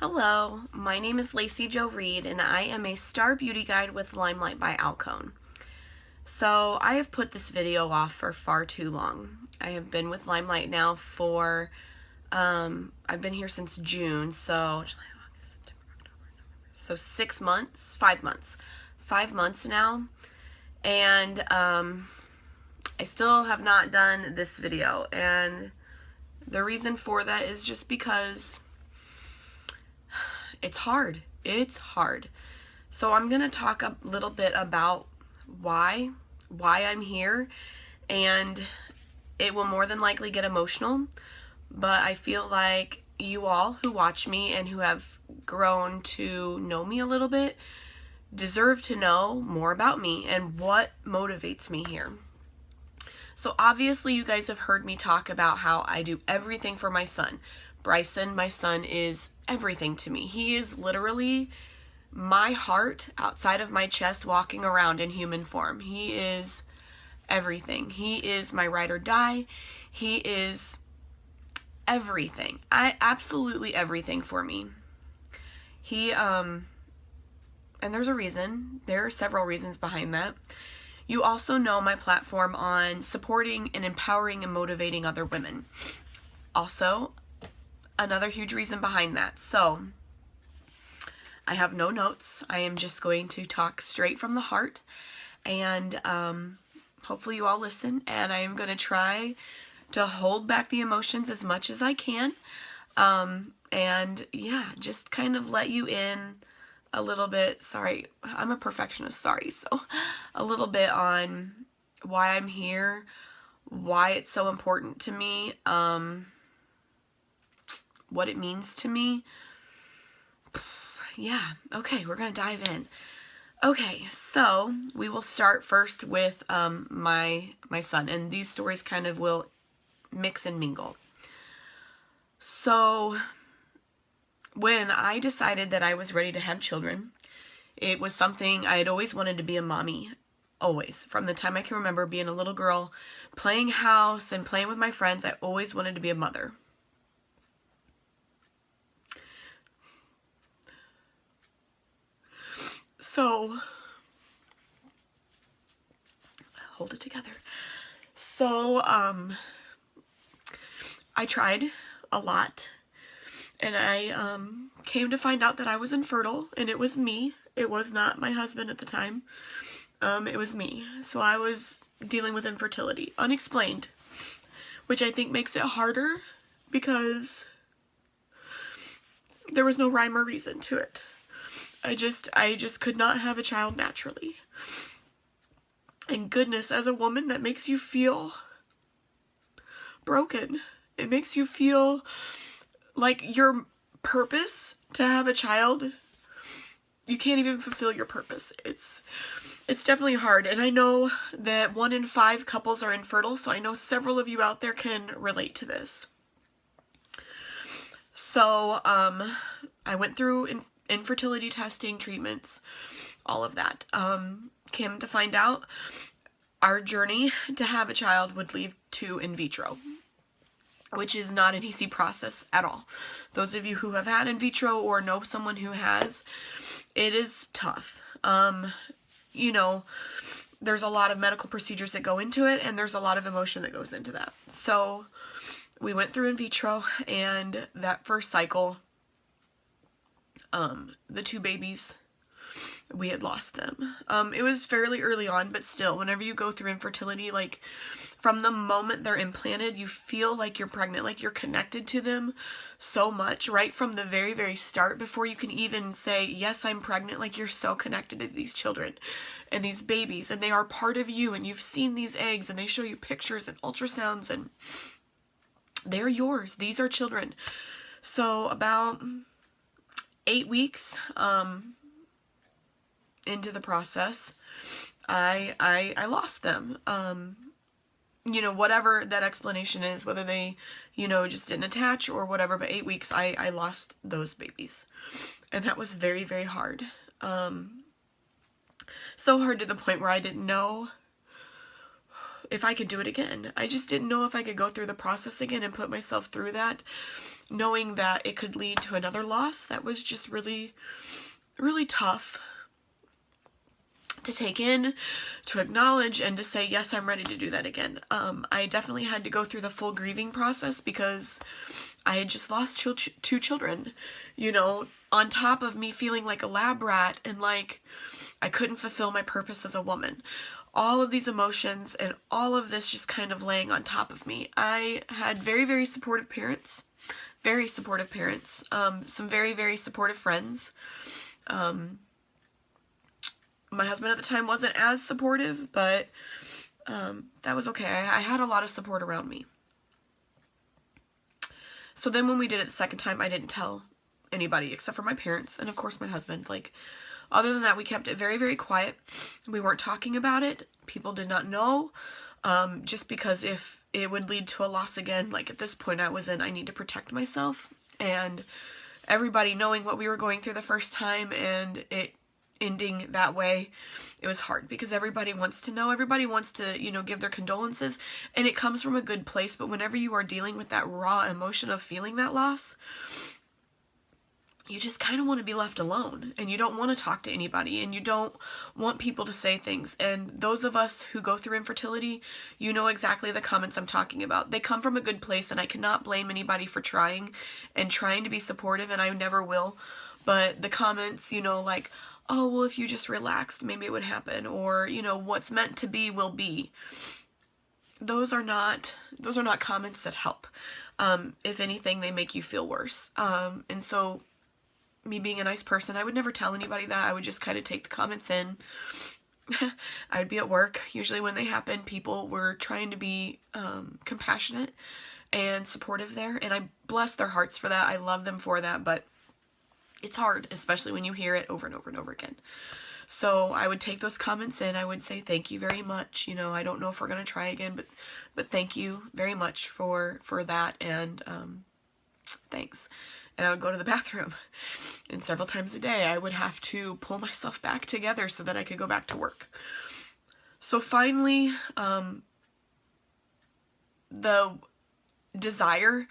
Hello, my name is laceyjo.reed and I am a star beauty guide with LimeLight by Alcone. So I have put this video off for far too long. I have been with LimeLight now for, I've been here since June, so July, August, September, October, November, so 6 months, 5 months, 5 months now, and I still have not done this video, and the reason for that is just because it's hard. It's hard. So I'm going to talk a little bit about why I'm here, and it will more than likely get emotional, but I feel like you all who watch me and who have grown to know me a little bit deserve to know more about me and what motivates me here. So obviously you guys have heard me talk about how I do everything for my son. Bryson, my son, is everything to me. He is literally my heart outside of my chest walking around in human form. He is everything. He is my ride or die. He is everything. Absolutely everything for me. And there's a reason. There are several reasons behind that. You also know my platform on supporting and empowering and motivating other women. Also, another huge reason behind that. So, I have no notes. I am just going to talk straight from the heart, and hopefully you all listen, and I am going to try to hold back the emotions as much as I can, and yeah, just kind of let you in a little bit. Sorry, I'm a perfectionist, sorry, so a little bit on why I'm here, why it's so important to me, what it means to me. Yeah, okay, we're gonna dive in. Okay, so we will start first with my son, and these stories kind of will mix and mingle. So when I decided that I was ready to have children, it was something I had always wanted to be a mommy. Always. From the time I can remember being a little girl, playing house and playing with my friends, I always wanted to be a mother. So, hold it together. So, I tried a lot, and I came to find out that I was infertile, and it was me. It was not my husband at the time. It was me. So I was dealing with infertility, unexplained, which I think makes it harder because there was no rhyme or reason to it. I just could not have a child naturally. And goodness, as a woman, that makes you feel broken. It makes you feel like your purpose to have a child, you can't even fulfill your purpose. It's definitely hard, and I know that 1 in 5 couples are infertile, so I know several of you out there can relate to this. So, I went through infertility testing, treatments, all of that. Came to find out our journey to have a child would lead to in vitro, which is not an easy process at all. Those of you who have had in vitro or know someone who has, it is tough. You know, there's a lot of medical procedures that go into it, and there's a lot of emotion that goes into that. So we went through in vitro, and that first cycle, the 2 babies, we had lost them. It was fairly early on, but still, whenever you go through infertility, like, from the moment they're implanted, you feel like you're pregnant, like you're connected to them so much, right from the very, very start, before you can even say, yes, I'm pregnant. Like, you're so connected to these children and these babies, and they are part of you, and you've seen these eggs, and they show you pictures and ultrasounds, and they're yours. These are children. So about 8 weeks into the process, I lost them. You know, whatever that explanation is, whether they, you know, just didn't attach or whatever, but 8 weeks, I lost those babies. And that was very, very hard. So hard to the point where I didn't know if I could do it again. I just didn't know if I could go through the process again and put myself through that, knowing that it could lead to another loss. That was just really, really tough to take in, to acknowledge, and to say, yes, I'm ready to do that again. I definitely had to go through the full grieving process because I had just lost two children, you know, on top of me feeling like a lab rat and like I couldn't fulfill my purpose as a woman. All of these emotions and all of this just kind of laying on top of me. I had very, very supportive parents, some very, very supportive friends. My husband at the time wasn't as supportive, but that was okay. I had a lot of support around me. So then when we did it the second time, I didn't tell anybody except for my parents and of course my husband. Like, other than that, we kept it very, very quiet. We weren't talking about it. People did not know, just because if it would lead to a loss again, like at this point I need to protect myself, and everybody knowing what we were going through the first time and it ending that way, it was hard because everybody wants to know, everybody wants to, you know, give their condolences, and it comes from a good place. But whenever you are dealing with that raw emotion of feeling that loss, you just kind of want to be left alone, and you don't want to talk to anybody, and you don't want people to say things. And those of us who go through infertility, you know exactly the comments I'm talking about. They come from a good place, and I cannot blame anybody for trying to be supportive, and I never will. But the comments, you know, like, oh, well, if you just relaxed, maybe it would happen, or, you know, what's meant to be will be. Those are not comments that help. If anything, they make you feel worse. And so, me being a nice person, I would never tell anybody that. I would just kind of take the comments in. I would be at work. Usually when they happen, people were trying to be compassionate and supportive there, and I bless their hearts for that. I love them for that, but it's hard, especially when you hear it over and over and over again. So I would take those comments in. I would say, thank you very much. You know, I don't know if we're going to try again, but thank you very much for that, and thanks. And I would go to the bathroom, and several times a day I would have to pull myself back together so that I could go back to work. So finally, the desire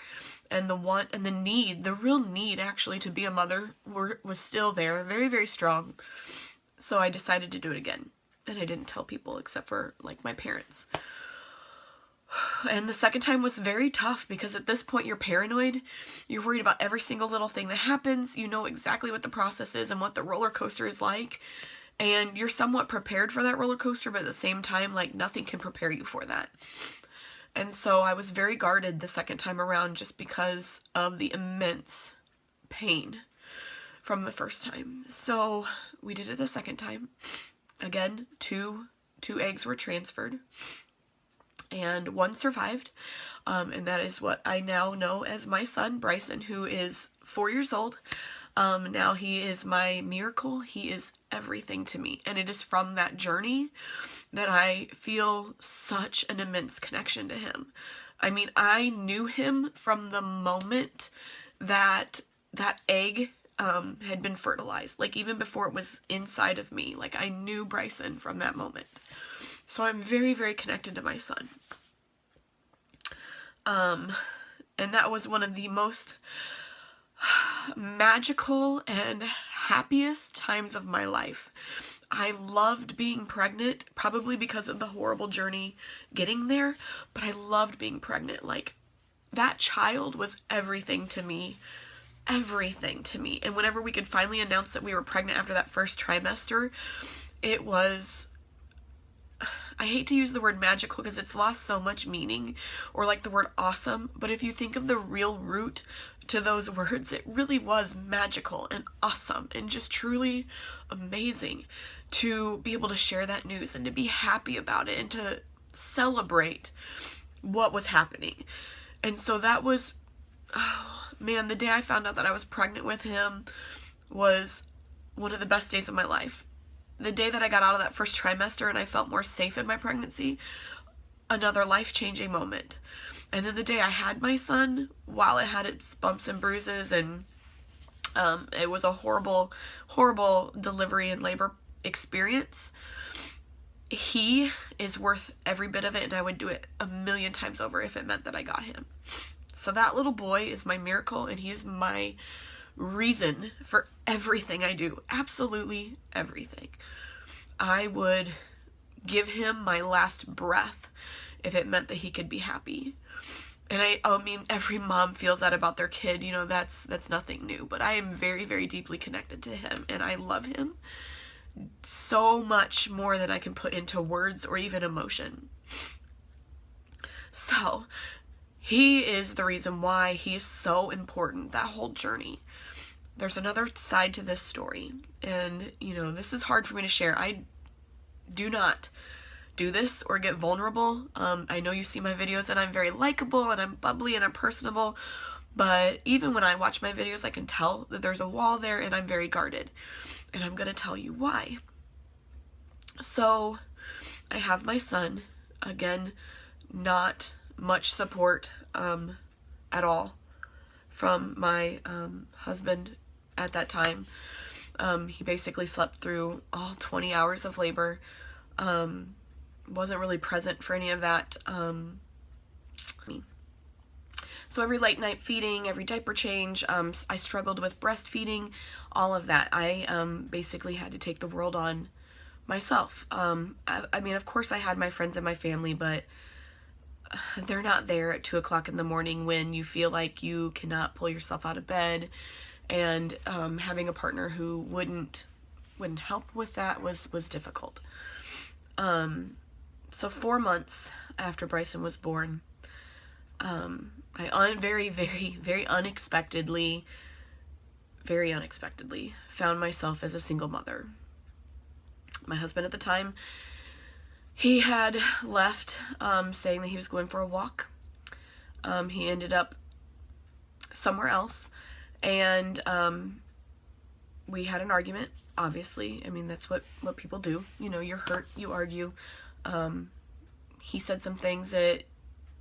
and the want and the need, the real need actually to be a mother was still there, very, very strong. So I decided to do it again, and I didn't tell people except for like my parents. And the second time was very tough because at this point you're paranoid. You're worried about every single little thing that happens. You know exactly what the process is and what the roller coaster is like. And you're somewhat prepared for that roller coaster, but at the same time, like, nothing can prepare you for that. And so I was very guarded the second time around just because of the immense pain from the first time. So we did it the second time. Again, two eggs were transferred, and one survived, and that is what I now know as my son, Bryson, who is 4 years old. Now he is my miracle. He is everything to me, and it is from that journey that I feel such an immense connection to him. I mean, I knew him from the moment that that egg had been fertilized, like even before it was inside of me. Like, I knew Bryson from that moment. So I'm very, very connected to my son. And that was one of the most magical and happiest times of my life. I loved being pregnant, probably because of the horrible journey getting there, but I loved being pregnant. Like, that child was everything to me. Everything to me. And whenever we could finally announce that we were pregnant after that first trimester, it was, I hate to use the word magical because it's lost so much meaning, or like the word awesome, but if you think of the real root to those words, it really was magical and awesome and just truly amazing to be able to share that news and to be happy about it and to celebrate what was happening. And so that was, oh man, the day I found out that I was pregnant with him was one of the best days of my life. The day that I got out of that first trimester and I felt more safe in my pregnancy, another life-changing moment. And then the day I had my son, while it had its bumps and bruises, and it was a horrible, horrible delivery and labor experience, he is worth every bit of it, and I would do it a million times over if it meant that I got him. So that little boy is my miracle, and he is my reason for everything I do. Absolutely everything. I would give him my last breath if it meant that he could be happy. And I mean, every mom feels that about their kid, you know, that's nothing new, but I am very, very deeply connected to him, and I love him so much more than I can put into words or even emotion. So he is the reason why he's so important, that whole journey. There's another side to this story, and you know, this is hard for me to share. I do not do this or get vulnerable. I know you see my videos and I'm very likable and I'm bubbly and I'm personable, but even when I watch my videos, I can tell that there's a wall there, and I'm very guarded. And I'm gonna tell you why. So I have my son, again, not much support at all from my husband at that time. He basically slept through all 20 hours of labor. Wasn't really present for any of that. So every late night feeding, every diaper change, I struggled with breastfeeding, all of that. I basically had to take the world on myself. I mean, of course I had my friends and my family, but they're not there at 2 o'clock in the morning when you feel like you cannot pull yourself out of bed. And having a partner who wouldn't help with that was difficult. So 4 months after Bryson was born, I very, very, very unexpectedly found myself as a single mother. My husband at the time, he had left saying that he was going for a walk. He ended up somewhere else, and we had an argument, obviously. I mean, that's what people do. You know, you're hurt, you argue. He said some things that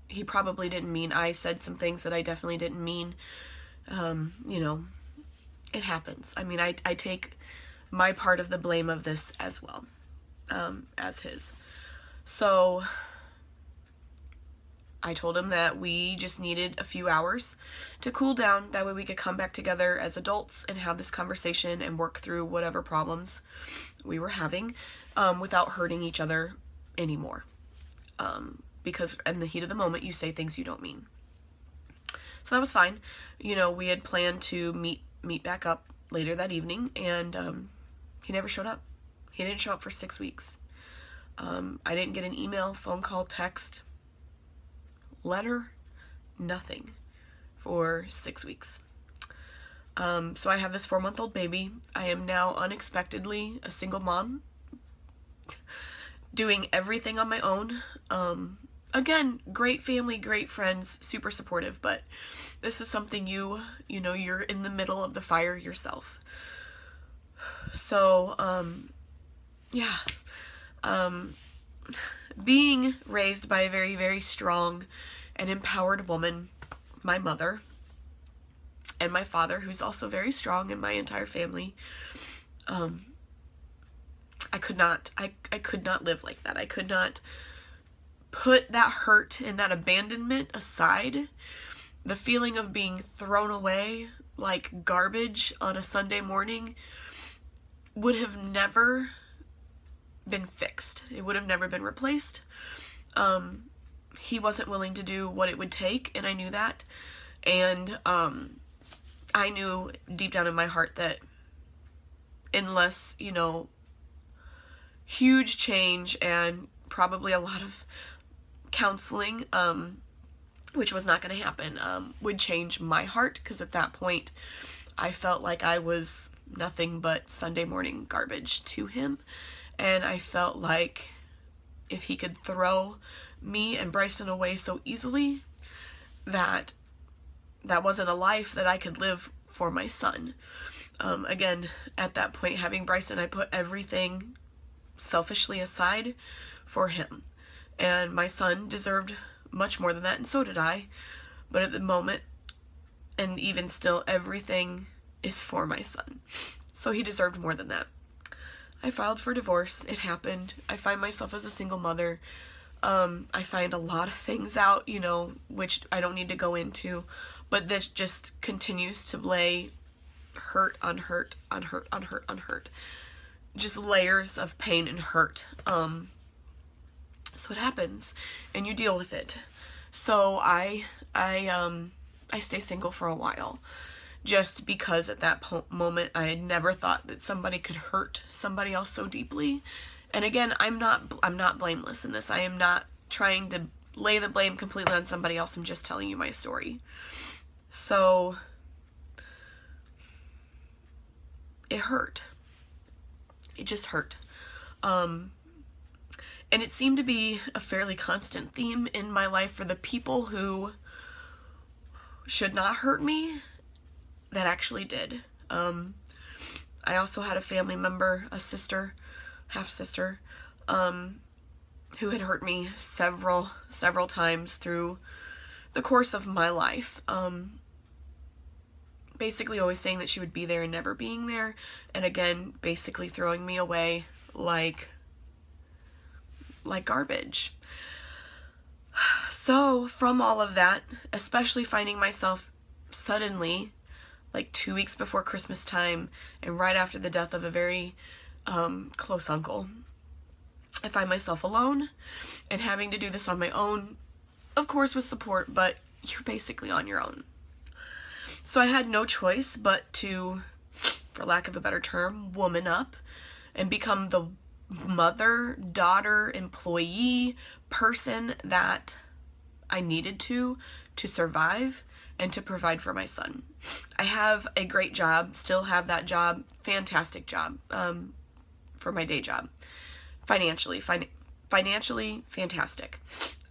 he probably didn't mean. I said some things that I definitely didn't mean. You know, it happens. I mean, I take my part of the blame of this as well, as his. So I told him that we just needed a few hours to cool down. That way we could come back together as adults and have this conversation and work through whatever problems we were having without hurting each other anymore. Because in the heat of the moment, you say things you don't mean. So that was fine. You know, we had planned to meet back up later that evening, and he never showed up. He didn't show up for 6 weeks. I didn't get an email, phone call, text, letter, nothing for 6 weeks. So I have this 4-month-old baby. I am now unexpectedly a single mom, doing everything on my own. Again, great family, great friends, super supportive, but this is something you know, you're in the middle of the fire yourself. So, yeah. Being raised by a very, very strong and empowered woman, my mother, and my father, who's also very strong, in my entire family, I could not live like that. I could not put that hurt and that abandonment aside. The feeling of being thrown away like garbage on a Sunday morning would have never been fixed. It would have never been replaced. He wasn't willing to do what it would take, and I knew that. And I knew deep down in my heart that unless, you know, huge change and probably a lot of counseling, which was not going to happen, would change my heart, because at that point I felt like I was nothing but Sunday morning garbage to him, and I felt like if he could throw me and Bryson away so easily, that wasn't a life that I could live for my son. Again, at that point, having Bryson, I put everything selfishly aside for him. And my son deserved much more than that, and so did I. But at the moment, and even still, everything is for my son. So he deserved more than that. I filed for divorce. It happened. I find myself as a single mother. I find a lot of things out, you know, which I don't need to go into, but this just continues to lay hurt on hurt on hurt on hurt on hurt. Just layers of pain and hurt. So it happens, and you deal with it. So I stay single for a while, just because at that moment I had never thought that somebody could hurt somebody else so deeply. And again, I'm not blameless in this. I am not trying to lay the blame completely on somebody else. I'm just telling you my story. So it hurt. It just hurt. And it seemed to be a fairly constant theme in my life for the people who should not hurt me that actually did. I also had a family member, a sister, half-sister, who had hurt me several times through the course of my life. Basically always saying that she would be there and never being there, and again, basically throwing me away like garbage. So from all of that, especially finding myself suddenly, like 2 weeks before Christmas time and right after the death of a very close uncle, I find myself alone and having to do this on my own, of course with support, but you're basically on your own. So I had no choice but to, for lack of a better term, woman up and become the mother, daughter, employee, person that I needed to survive and to provide for my son. I have a great job, still have that job, fantastic job for my day job. Financially, fantastic.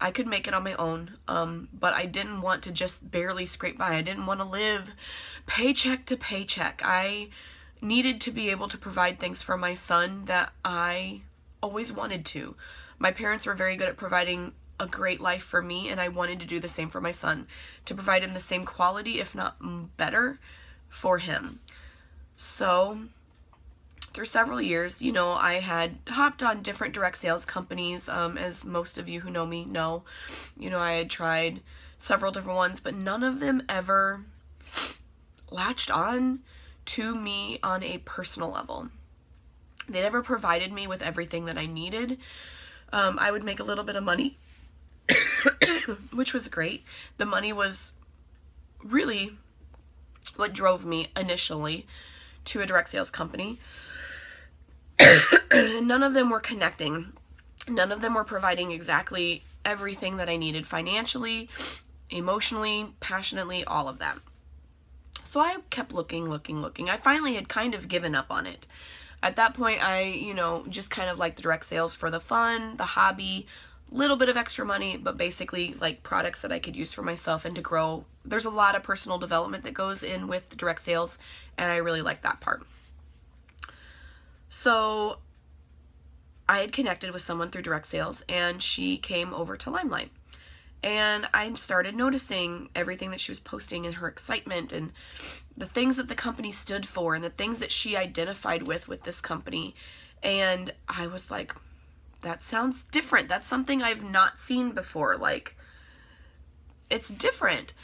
I could make it on my own, but I didn't want to just barely scrape by. I didn't want to live paycheck to paycheck. I needed to be able to provide things for my son that I always wanted to. My parents were very good at providing a great life for me, and I wanted to do the same for my son, to provide him the same quality, if not better, for him. So through several years, you know, I had hopped on different direct sales companies, as most of you who know me know. You know, I had tried several different ones, but none of them ever latched on to me on a personal level. They never provided me with everything that I needed. I would make a little bit of money, which was great. The money was really what drove me initially to a direct sales company. None of them were connecting. None of them were providing exactly everything that I needed financially, emotionally, passionately, all of that. So I kept looking. I finally had kind of given up on it. At that point, I, you know, just kind of like the direct sales for the fun, the hobby, little bit of extra money, but basically like products that I could use for myself and to grow. There's a lot of personal development that goes in with direct sales, and I really like that part. So I had connected with someone through direct sales, and she came over to LimeLight. And I started noticing everything that she was posting and her excitement and the things that the company stood for and the things that she identified with this company. And I was like, that sounds different. That's something I've not seen before. Like, it's different.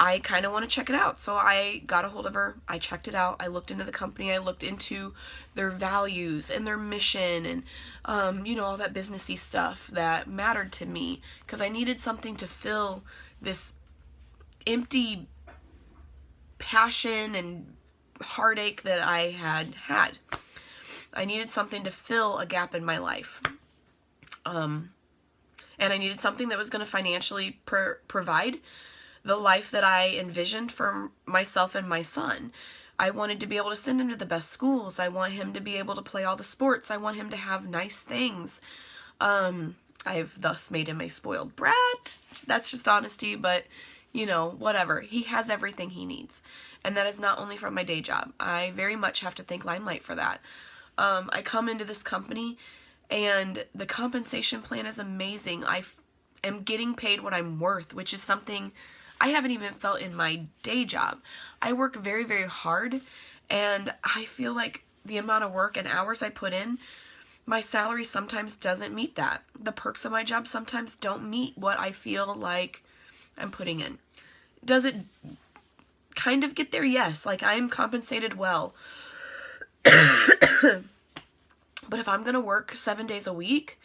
I kind of want to check it out. So I got a hold of her. I checked it out. I looked into the company. I looked into their values and their mission and, you know, all that businessy stuff that mattered to me, because I needed something to fill this empty passion and heartache that I had. I needed something to fill a gap in my life. And I needed something that was going to financially provide the life that I envisioned for myself and my son. I wanted to be able to send him to the best schools. I want him to be able to play all the sports. I want him to have nice things. I've thus made him a spoiled brat. That's just honesty, but you know, whatever. He has everything he needs. And that is not only from my day job. I very much have to thank LimeLight for that. I come into this company and the compensation plan is amazing. I am getting paid what I'm worth, which is something I haven't even felt in my day job. I work very, very hard, and I feel like the amount of work and hours I put in, my salary sometimes doesn't meet that. The perks of my job sometimes don't meet what I feel like I'm putting in. Does it kind of get there? Yes. Like, I am compensated well. But if I'm going to work 7 days a week,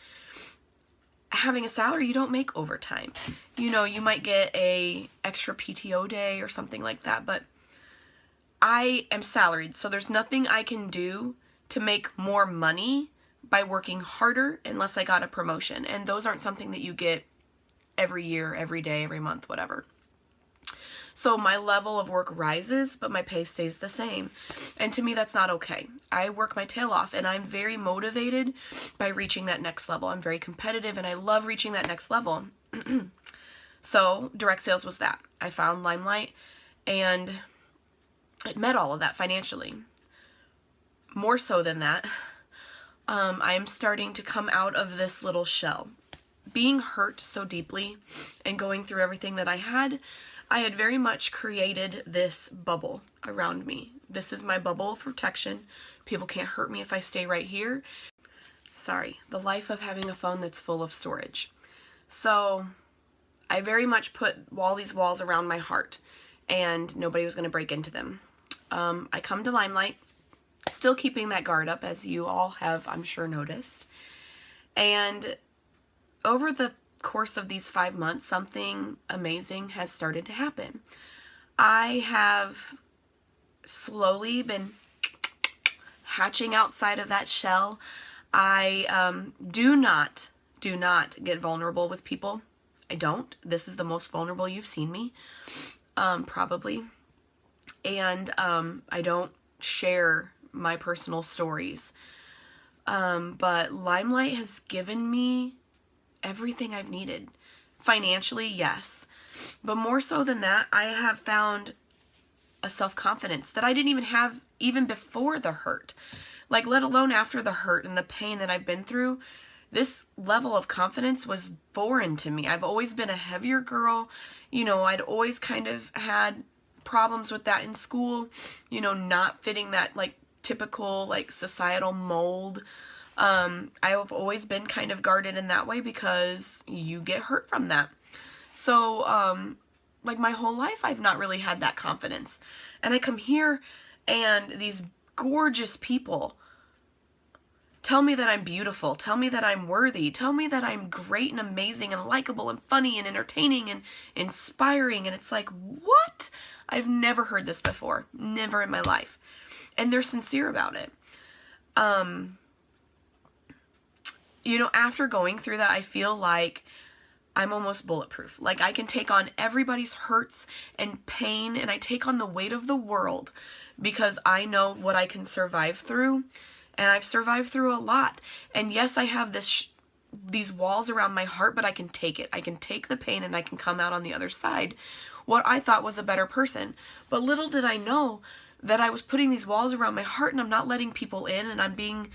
having a salary, you don't make overtime. You know, you might get a extra PTO day or something like that, but I am salaried, so there's nothing I can do to make more money by working harder unless I got a promotion. And those aren't something that you get every year, every day, every month, whatever. So my level of work rises, but my pay stays the same. And to me, that's not okay. I work my tail off, and I'm very motivated by reaching that next level. I'm very competitive, and I love reaching that next level. So direct sales was that. I found LimeLight, and it met all of that financially. More so than that, I am starting to come out of this little shell. Being hurt so deeply and going through everything that I had very much created this bubble around me. This is my bubble of protection. People can't hurt me if I stay right here. Sorry, the life of having a phone that's full of storage. So I very much put all these walls around my heart, and nobody was going to break into them. I come to LimeLight, still keeping that guard up, as you all have, I'm sure, noticed. And over the course of these 5 months, something amazing has started to happen. I have slowly been hatching outside of that shell. I do not get vulnerable with people. I don't. This is the most vulnerable you've seen me, probably. And I don't share my personal stories. But LimeLight has given me everything I've needed. Financially, yes. But more so than that, I have found a self-confidence that I didn't even have even before the hurt. Like, let alone after the hurt and the pain that I've been through, this level of confidence was foreign to me. I've always been a heavier girl. You know, I'd always kind of had problems with that in school, you know, not fitting that, like, typical, like, societal mold. I have always been kind of guarded in that way because you get hurt from that. So, like, my whole life I've not really had that confidence. And I come here and these gorgeous people tell me that I'm beautiful, tell me that I'm worthy, tell me that I'm great and amazing and likable and funny and entertaining and inspiring. And it's like, what? I've never heard this before. Never in my life. And they're sincere about it. You know, after going through that, I feel like I'm almost bulletproof. Like, I can take on everybody's hurts and pain, and I take on the weight of the world because I know what I can survive through, and I've survived through a lot. And yes, I have these walls around my heart, but I can take it. I can take the pain, and I can come out on the other side what I thought was a better person. But little did I know that I was putting these walls around my heart, and I'm not letting people in, and I'm being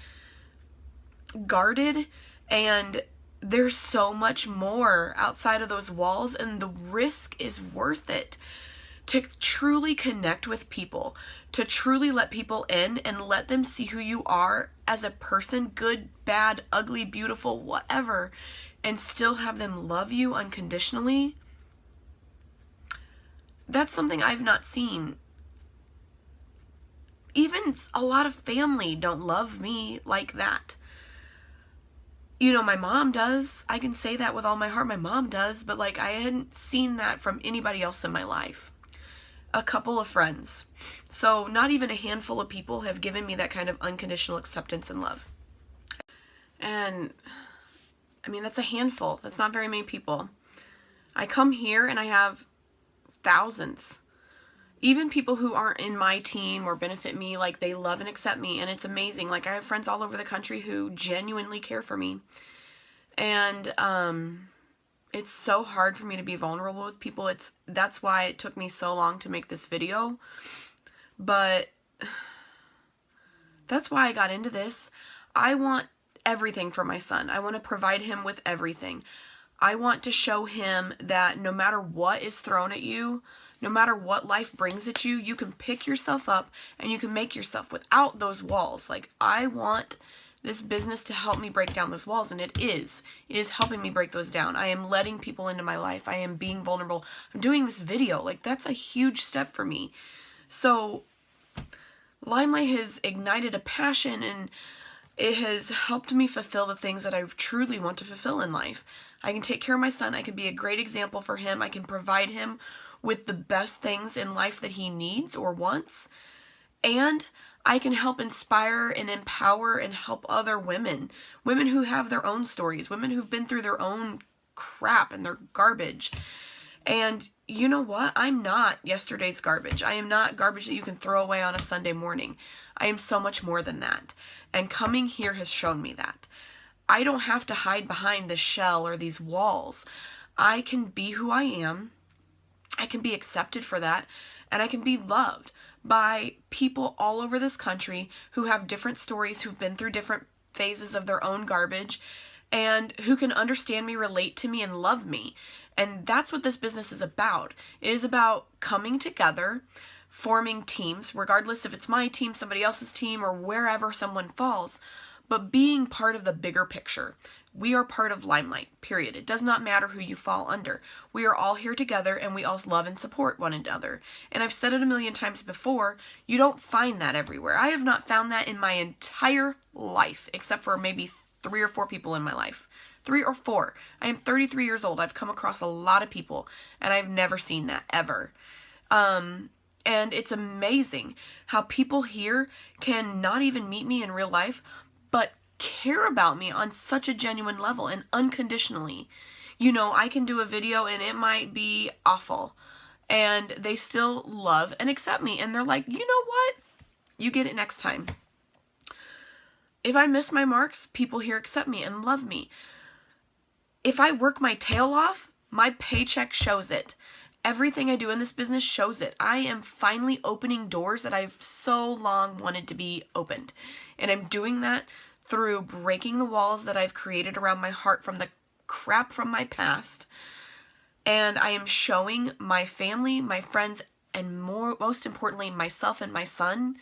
guarded, and there's so much more outside of those walls, and the risk is worth it to truly connect with people, to truly let people in and let them see who you are as a person, good, bad, ugly, beautiful, whatever, and still have them love you unconditionally. That's something I've not seen. Even a lot of family don't love me like that. You know, my mom does. I can say that with all my heart. My mom does. But, like, I hadn't seen that from anybody else in my life. A couple of friends. So not even a handful of people have given me that kind of unconditional acceptance and love. And, I mean, that's a handful. That's not very many people. I come here and I have thousands. Even people who aren't in my team or benefit me, like, they love and accept me, and it's amazing. Like, I have friends all over the country who genuinely care for me. And it's so hard for me to be vulnerable with people. That's why it took me so long to make this video. But that's why I got into this. I want everything for my son. I want to provide him with everything. I want to show him that no matter what is thrown at you, No matter what life brings at you, you can pick yourself up and you can make yourself without those walls. Like, I want this business to help me break down those walls, and it is. It is helping me break those down. I am letting people into my life. I am being vulnerable. I'm doing this video. Like, that's a huge step for me. So LimeLight has ignited a passion, and it has helped me fulfill the things that I truly want to fulfill in life. I can take care of my son. I can be a great example for him. I can provide him with the best things in life that he needs or wants. And I can help inspire and empower and help other women. Women who have their own stories. Women who've been through their own crap and their garbage. And you know what? I'm not yesterday's garbage. I am not garbage that you can throw away on a Sunday morning. I am so much more than that. And coming here has shown me that. I don't have to hide behind this shell or these walls. I can be who I am. I can be accepted for that. And I can be loved by people all over this country who have different stories, who've been through different phases of their own garbage, and who can understand me, relate to me, and love me. And that's what this business is about. It is about coming together, forming teams, regardless if it's my team, somebody else's team, or wherever someone falls, but being part of the bigger picture. We are part of LimeLight, period. It does not matter who you fall under. We are all here together, and we all love and support one another. And I've said it a million times before, you don't find that everywhere. I have not found that in my entire life, except for maybe 3 or 4 people in my life. 3 or 4. I am 33 years old. I've come across a lot of people, and I've never seen that, ever. And it's amazing how people here can not even meet me in real life, but care about me on such a genuine level and unconditionally. You know, I can do a video and it might be awful, and they still love and accept me, and they're like, you know what? You get it next time. If I miss my marks, people here accept me and love me. If I work my tail off, my paycheck shows it. Everything I do in this business shows it. I am finally opening doors that I've so long wanted to be opened. And I'm doing that through breaking the walls that I've created around my heart from the crap from my past. And I am showing my family, my friends, and most importantly, myself and my son,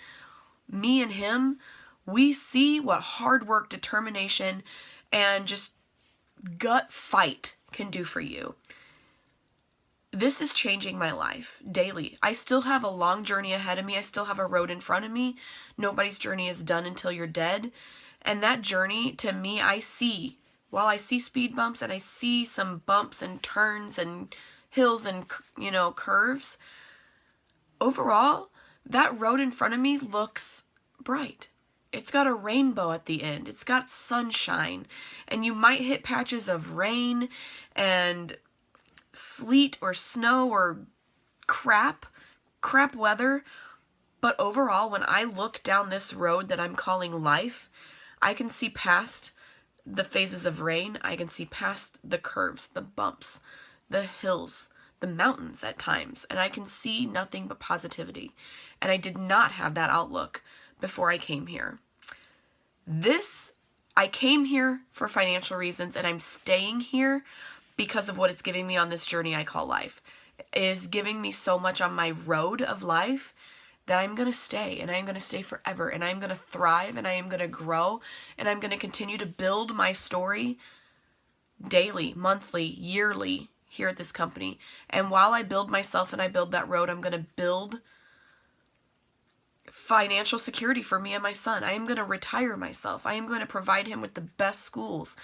me and him, we see what hard work, determination, and just gut fight can do for you. This is changing my life daily. I still have a long journey ahead of me. I still have a road in front of me. Nobody's journey is done until you're dead. And that journey, to me, while I see speed bumps and I see some bumps and turns and hills and, you know, curves, overall, that road in front of me looks bright. It's got a rainbow at the end. It's got sunshine. And you might hit patches of rain and sleet or snow or crap weather. But overall, when I look down this road that I'm calling life, I can see past the phases of rain. I can see past the curves, the bumps, the hills, the mountains at times. And I can see nothing but positivity. And I did not have that outlook before I came here. I came here for financial reasons, and I'm staying here because of what it's giving me on this journey I call life. It is giving me so much on my road of life that I'm going to stay, and I'm going to stay forever, and I'm going to thrive, and I am going to grow, and I'm going to continue to build my story daily, monthly, yearly here at this company. And while I build myself and I build that road, I'm going to build financial security for me and my son. I am going to retire myself. I am going to provide him with the best schools,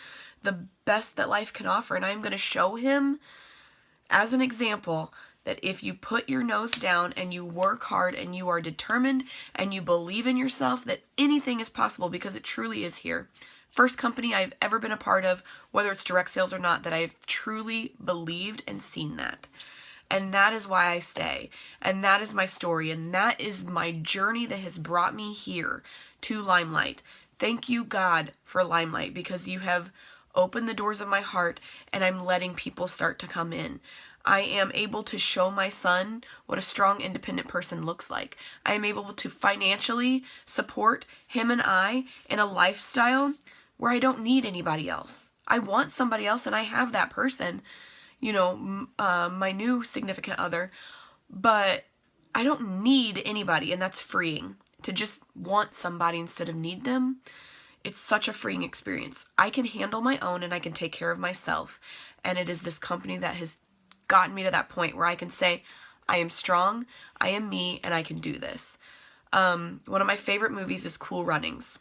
the best that life can offer, and I am going to show him as an example that if you put your nose down and you work hard and you are determined and you believe in yourself, that anything is possible, because it truly is here. First company I've ever been a part of, whether it's direct sales or not, that I've truly believed and seen that. And that is why I stay. And that is my story. And that is my journey that has brought me here to LimeLight. Thank you, God, for LimeLight, because you have opened the doors of my heart and I'm letting people start to come in. I am able to show my son what a strong, independent person looks like. I am able to financially support him and I in a lifestyle where I don't need anybody else. I want somebody else, and I have that person, you know, my new significant other, but I don't need anybody, and that's freeing. To just want somebody instead of need them, it's such a freeing experience. I can handle my own and I can take care of myself, and it is this company that has gotten me to that point where I can say, I am strong, I am me, and I can do this. One of my favorite movies is Cool Runnings,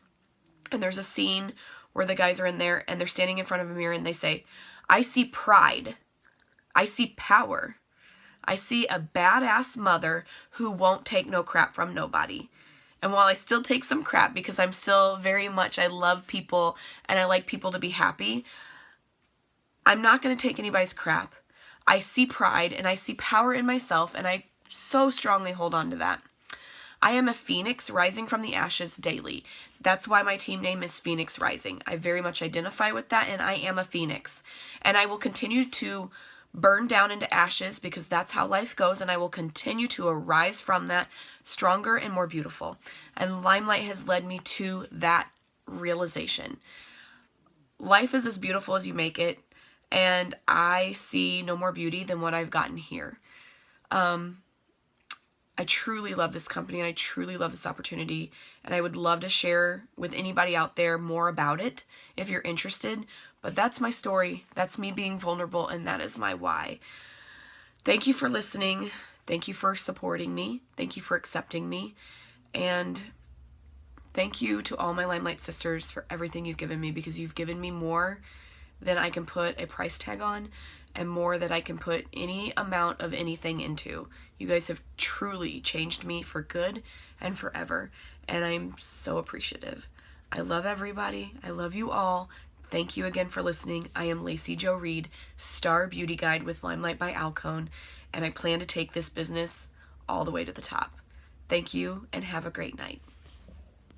and there's a scene where the guys are in there and they're standing in front of a mirror and they say, I see pride, I see power, I see a badass mother who won't take no crap from nobody. And while I still take some crap because I'm still very much, I love people and I like people to be happy, I'm not going to take anybody's crap. I see pride and I see power in myself, and I so strongly hold on to that. I am a phoenix rising from the ashes daily. That's why my team name is Phoenix Rising. I very much identify with that, and I am a phoenix. And I will continue to burn down into ashes because that's how life goes, and I will continue to arise from that stronger and more beautiful. And LimeLight has led me to that realization. Life is as beautiful as you make it, and I see no more beauty than what I've gotten here. I truly love this company, and I truly love this opportunity, and I would love to share with anybody out there more about it if you're interested. But that's my story. That's me being vulnerable, and that is my why. Thank you for listening. Thank you for supporting me. Thank you for accepting me. And thank you to all my LimeLight sisters for everything you've given me, because you've given me more than I can put a price tag on, and more that I can put any amount of anything into. You guys have truly changed me for good and forever, and I'm so appreciative. I love everybody. I love you all. Thank you again for listening. I am laceyjo.reed, Star Beauty Guide with LimeLight by Alcone, and I plan to take this business all the way to the top. Thank you, and have a great night.